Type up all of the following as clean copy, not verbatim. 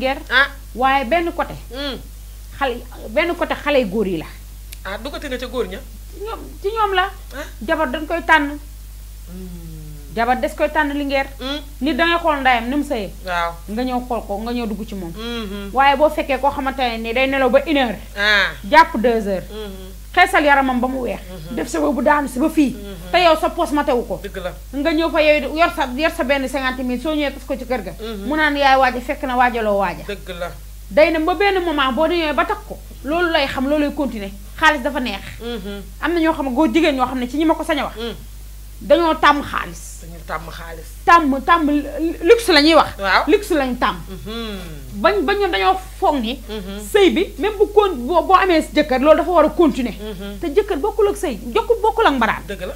Linguère. ah waaye benn côté. benn côté xale góor yi la. ah duggati nga ca góor ña. ci ñoom la. jabar dañ koy tànn. jabar des koy tànn Linguère. nit dangay xool ndayam ni mu sëyee. waaw nga ñëw xool ko nga ñëw dugg ci moom. waaye boo fekkee koo xamante ne nii day nelaw ba 1 heure. jàpp 2 heures. xeesal yaramam ba mu weex. def sa bu daanu si ba fii. te yow sa poos ma tewu ko. dëgg la nga ñëw fa yow yor sa benn 50 000 soo ñëwee tas ko ci kër ga. mu naan yaay waaja fekk na waajaloo waaja. dëgg la day na ba benn moment boo ñëwee ba takk ko loolu lay xam loolu lay continuer xaalis dafa neex. am na ñoo xam ne góor jigéen ñoo xam ne ci ñi ma ko sañ a wax. dañoo tàmm xaalis. dañu tàmm xaalis. tàmm luxe la ñuy wax. waaw luxe lañu tàmm. bañ ñoom dañoo foog ni. sëy bi même boo amee jëkkër loolu dafa war a continuer. te jëkkër bokkul ak sëy bokkul ak mbaraan. dëgg la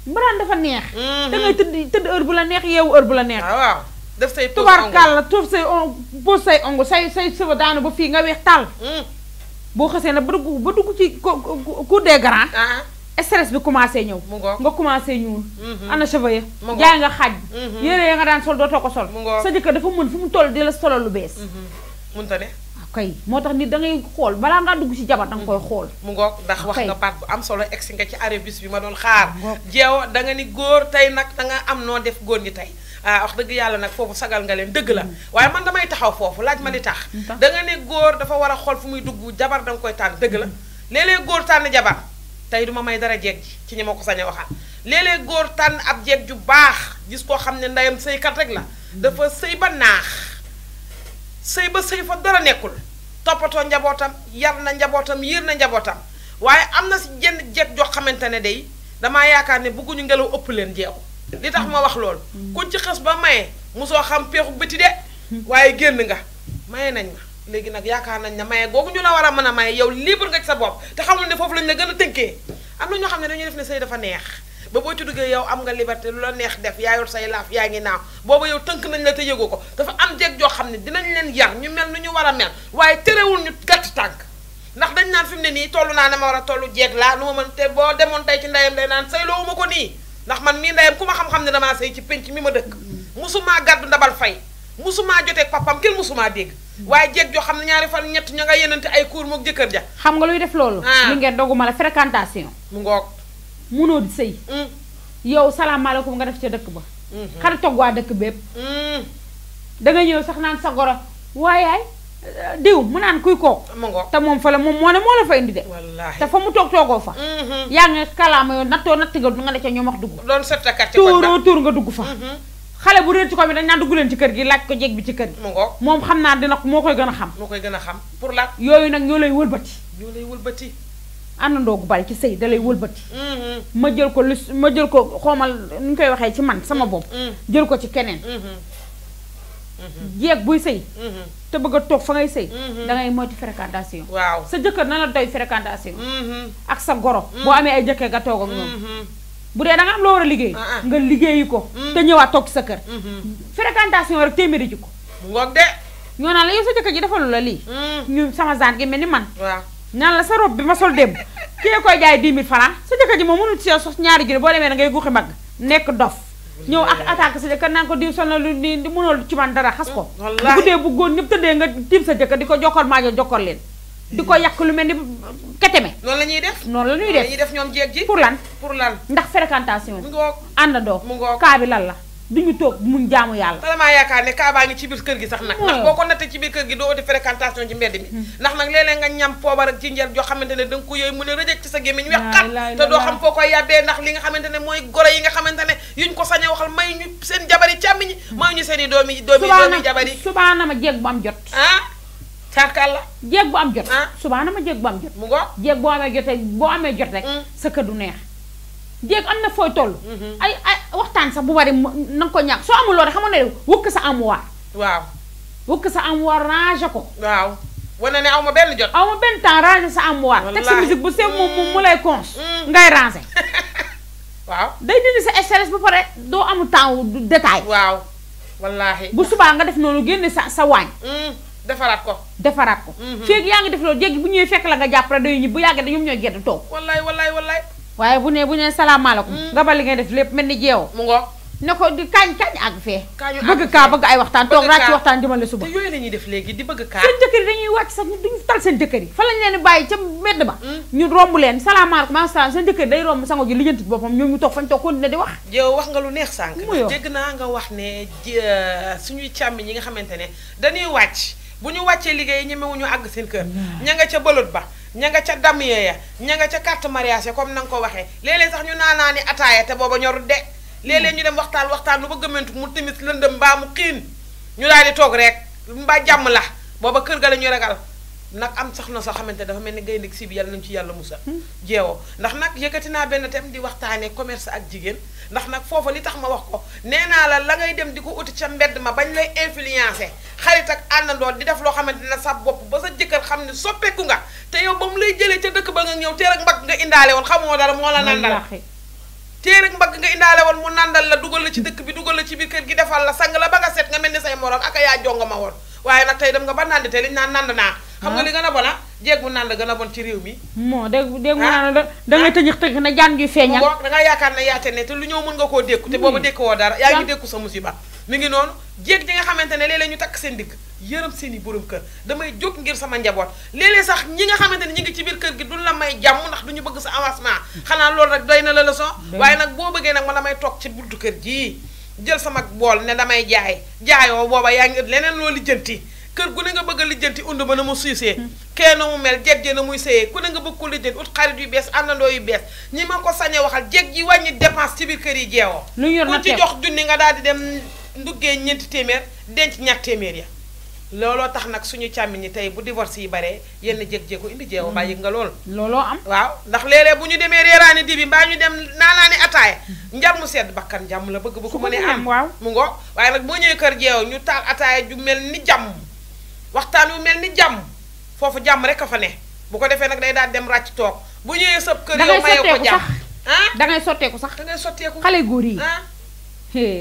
mbaraan dafa neex. da ngay tëdd heure bu la neex yeewu heure bu la neex. waaw def say tubaarkàlla tuuf say pose say ongu say sëba daanu ba fii nga weex tàll. boo xasee nag ba dugg ci cour des grands. stress bi commencé ñëw. nga commencé ñuul. ana cheveux ya jaay nga xaaj bi. yére ya nga daan sol dootoo ko sol. sa jëkkër dafa mën fu mu toll di la solo lu bees. mënta ne. kay moo tax nit da ngay xool balaa ngaa dugg ci jabar da nga koy xool. mu ngoog ndax wax nga baat bu am solo egsi nga ci arabis bi ma doon xaar. jeew da nga ni góor tey nag da nga am noo def góor ñi tey. wax dëgg yàlla nag foofu sagal nga leen dëgg la waaye man damay taxaw foofu laaj ma li tax. da nga ne góor dafa war a xool fu muy dugg jabar da nga koy tànn dëgg la léeg-léeg góor tànn jabar tey duma may dara jeeg ji ci ñi ma ko sañ a waxal léeg-léeg góor tànn ab jeeg ju baax gis koo xam ne ndeyam sëykat rek la dafa sëy ba naax sëy ba sëy fa dara nekkul toppatoo njabootam yar na njabootam yiir na njabootam waaye am na si jenn jeeg joo xamante ne day damaa yaakaar ne bëgguñu ngelaw ëpp leen jeexu li tax ma wax loolu kuñ ci xës ba maye mosoo xam peexu bëti de waaye génn nga maye nañ ma léegi nag yaakaar nañ ne maye googu ñu la war a mën a maye yow libre nga ci sa bopp te xamul ne foofu lañ la gën a tënkee am na ñoo xam ne dañuy def ne sëy dafa neex ba boo ci duggee yow am nga liberté lu la neex def yaa yor say laaf yaa ngi naaw booba yow tënk nañ la te yëgoo ko dafa am jeeg joo xam ne dinañ leen yar ñu mel nu ñu war a mel waaye terewul ñu gàtt tànk ndax dañ naan fi mu ne nii toll naa dama war a tollu jeeg laa nu ma mën te boo demoon tey ci ndeyam day naan sëy loowu ma ko nii ndax man mii ndeyam ku ma xam-xam ne damaa sëy ci penc mi ma dëkk musumaa gàddu ndabal fay musumaa joteeg papam kenn musumaa dégg waaye jeeg joo xam ne ñaari fan ñett ña nga yenante ay cours mook jëkkër ja xam nga luy def loolu li ngeen doguma la fréquentation mu ngoog munoo di sëy yow salaamaaleykum nga def ca dëkk ba xarit toog waa dëkk bépp danga ñëw sax naan sa goro waayaay diw mu naan kuy kook te moom fa la moom moo la fa indi de wallaahi te fa mu toogoo fa yaa ngi kalaama yow natt nga ne ca ñoom wax dugg doon settakat tuur nga dugg fa xale bu réer ci ko bi dañ naan dugg leen ci kër gi laaj ko jeeg bi ci kër gi moom xam naa dina moo koy gën a xam pour la yooyu nag ñoo lay wëlbati àndandoo gu bari ci sëy da lay wëlbati ma jël ko xoomal nu ñu koy waxee ci man sama bopp jël ko ci keneen jeeg buy sëy te bëgg a toog fa ngay sëy dangay moytu fréquentation waaw sa jëkkër na la doy fréquentation ak sa goro boo amee ay jëkkër nga toog ak ñoom bu dee da nga am loo war a liggéey nga liggéeyi ko te ñëwaat toog ci sa kër fréquentation rek téeméeri ji ko mu ngoog de ñoo naan la yow sa jëkkër ji defalu la lii ñu sama zaan gi mel ni man waaw naan la sa robe bi ma sol démb kii koy jaay 10 000 francs sa jëkkër ji moom mënul ci sos ñaari junni boo demee da ngay guuxi mbagg nekk dof ñëw ak attaque sa jëkkër naan ko diw sol na lu di mënul ci man dara xas ko bu guddee bu góor ñëpp tëddee nga tiim sa jëkkër di ko jokkor maajo jokkor leen di ko yàq lu mel ni keteme noonu la ñuy def ñoom jeeg ji pour lan ndax fréquentation mu ngoog àndandoo mu ngoog kaa bi lan la duñu toog mun jaamu yàlla te damaa yaakaar ne kaa baa ngi ci biir kër gi sax nag ndax boo ko nattee ci biir kër gi doo di fréquentation ci mbedd mi ndax nag léeg-léeg nga ñam poobar ak ci njël joo xamante ne danga ko yooyu mu ne rëjëk ci sa gémmiñ wexxat te doo xam foo koy yàbbee ndax li nga xamante ne mooy goro yi nga xamante ne yuñ ko sañ a waxal may ñu seen jabari càmmiñi may ñu seen i doomi jabari subaana ma jeeg bu am jot tarkal la jeeg bu am jot subaana ma jeeg bu am jot mu ngo jeeg boo amee jot rek sa kër du neex jéeg am na fooy toll ay waxtaan sax bu bari na nga ko ñàkk soo amul loolu rek xam nga ne wëkk sa armoire waaw wëkk sa armoire ranger ko waaw wane ne aw ma benn jot aw ma benn temps ranger sa armoire teg sa musique bu sew mu lay cons ngay ranger waaw day dindi sa stress bu pare doo amul temps du détail waaw wallaahi bu subaa nga def noonu génne sa waañ defaraat ko feeg yaa ngi def loolu jéeg bu ñëwee fekk la nga jàpp rek day ñi bu yàggee da ñoom ñooy gedd toog wallaay waaye bu nee salaamaaleykum nga bal li ngay def lépp mel ni jeew mu ngoog ne ko di kañ àgg fee bëgg kaa bëgg ay waxtaan toog raaj ci waxtaan jëmale suba te yooyu la ñuy def léegi di bëgg kaa seen jëkkër yi dañuy wàcc sax duñu tal seen jëkkër yi fa lañ leen di bàyyi ca mbedd ba ñu romb leen salaamaaleykum asalaam seen jëkkër day romb sango ji lijjanti boppam ñoom ñu toog fañ toog continuer di wax yow wax nga lu neex sànq dégg naa nga wax ne suñuy càmmi ñi nga xamante ne dañuy wàcc bu ñu wàccee liggéey ñemewuñu àgg seen kër ña nga ca bëlot ba ña nga ca damier ya ña nga ca carte mariage comme na nga ko waxee léeg-léeg sax ñu naanaa ni ataaya te booba ñorut de léeg-léeg ñu dem waxtaan lu ba gëmmentu mu timis lëndëm mbaa mu xiin ñu daal di toog rek mbaa jàmm la booba kër ga la ñu ragal nag am soxna soo xamante dafa mel ni gaynde si bi yàlla nañu ci yàlla musal jeewoo ndax nag yëkkati naa benn thème di waxtaanee commerce ak jigéen ndax nag foofa li tax ma wax ko nee naa la ngay dem di ko uti ca mbedd ma bañ lay influencer xarit ak àndandoo di def loo xamante ne sa bopp ba sa jëkkër xam ne soppeeku nga te yow ba mu lay jëlee ca dëkk ba nga ñëw teer ak mbagg nga indaale woon xamoo dara moo la nandal téer ak mbagg nga indaale woon mu nandal la dugal la ci dëkk bi dugal la ci biir kër gi defal la sang la ba nga set nga mel ni say morom ak yaa jonga ma woon waaye nag tey dem nga ba nandi te liñ naan nand naa xam nga li gën a bon jéeg bu nand gën a bon ci réew mi moo dégg mu naan da ngay tëjëx na jaan juy feeñal da nga yaakaar ne yaate ne te lu ñëw mën nga koo dékku te booba dékku woo dara yaa ngi dékku sa musiba mi ngi noonu jéeg ji nga xamante ne léeg-léeg ñu takk seen digg yërëm seen i borom kër damay jóg ngir sama njaboot léeg-léeg sax ñi nga xamante ne ñi ngi ci biir kër gi duñ la may jàmm ndax duñu bëgg sa avancement xanaa loolu rek doy na la leçon waaye nag boo bëggee nag ma damay toog ci buntu kër gii jël sama bool ne damay jaayoo booba yaa ngi leneen loo lijjanti kër gu ne nga bëgg a lijjanti und ba na mu suysee kee na mu mel jeeg ji na muy sëyee ku ne nga bëgg ko lijjanti ut xarit yu bees àndandoo yu bees ñi ma ko sañee waxal jeeg ji wàññi dépense ci biir kër yi jeewoo ku ci jox junni nga daal di dem nduggee ñeenti téeméer denc ñaar téeméer ya looloo tax nag suñu càmmi ñi tey bu divorce yi baree yenn jéeg ko indi jeewoo baa yëg nga looloo am waaw ndax léeg-léeg bu ñu demee reeraani dibi mbaa ñu dem naanaani ataaya njàm mu sedd bakkan jàmm la bëgg bu ko mënee am mu ngo waaye nag boo ñëwee kër jeew ñu taal ataaya ju mel ni jàmm waxtaan wu mel ni jàmm foofu jàmm rek a fa ne bu ko defee nag day daal dem ràcc toog bu ñëwee sëb kër yow mayee ko jàmm dangay sotteeku sax dangay sotteeku xale góor yi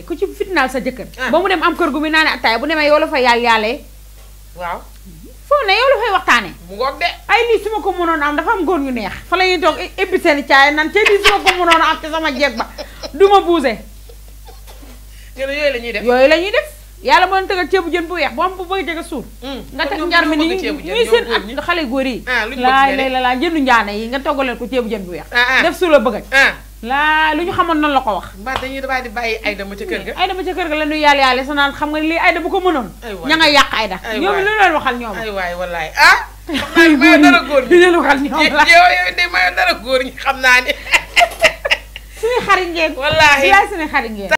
ku ci fitnaal sa jëkkër ba mu dem am kër gu muy naane ataaya bu demee yow la fa yàllee waaw foo ne yow la fay waxtaane mu ngoog de ay lii su ma ko mënoon am dafa am góor ñu neex fa la ñuy toog ébbi seeni caay nan te lii su ma ko mënoon am ci sama jeeg ba du ma buuse yooyu la ñuy def yàlla mën tëgal ceebu jën bu weex bu am bu bëgg jëga suur nga teg njar mi ni ñuy seen at xale góor yi laa jëndu njaane yi nga toggaleen ko ceebu jën bu weex def suur la bëgg laa lu ñu xamoon noonu la ko wax mbaa dañuy di bàyyi ayda ma ca kër ga ayda ma ca kër ga la ñuy yàlla sa naan xam nga lii ayda bu ko mënoon ña nga yàq ayda ñoom lu leen waxal ñoom ay waay wallaay xam naa ni mayo dara góor ñi leen waxal ñoom la yow de mayo dara góor ñi xam naa ni suñu xarit ngeen wallaahi suñu xarit ngeen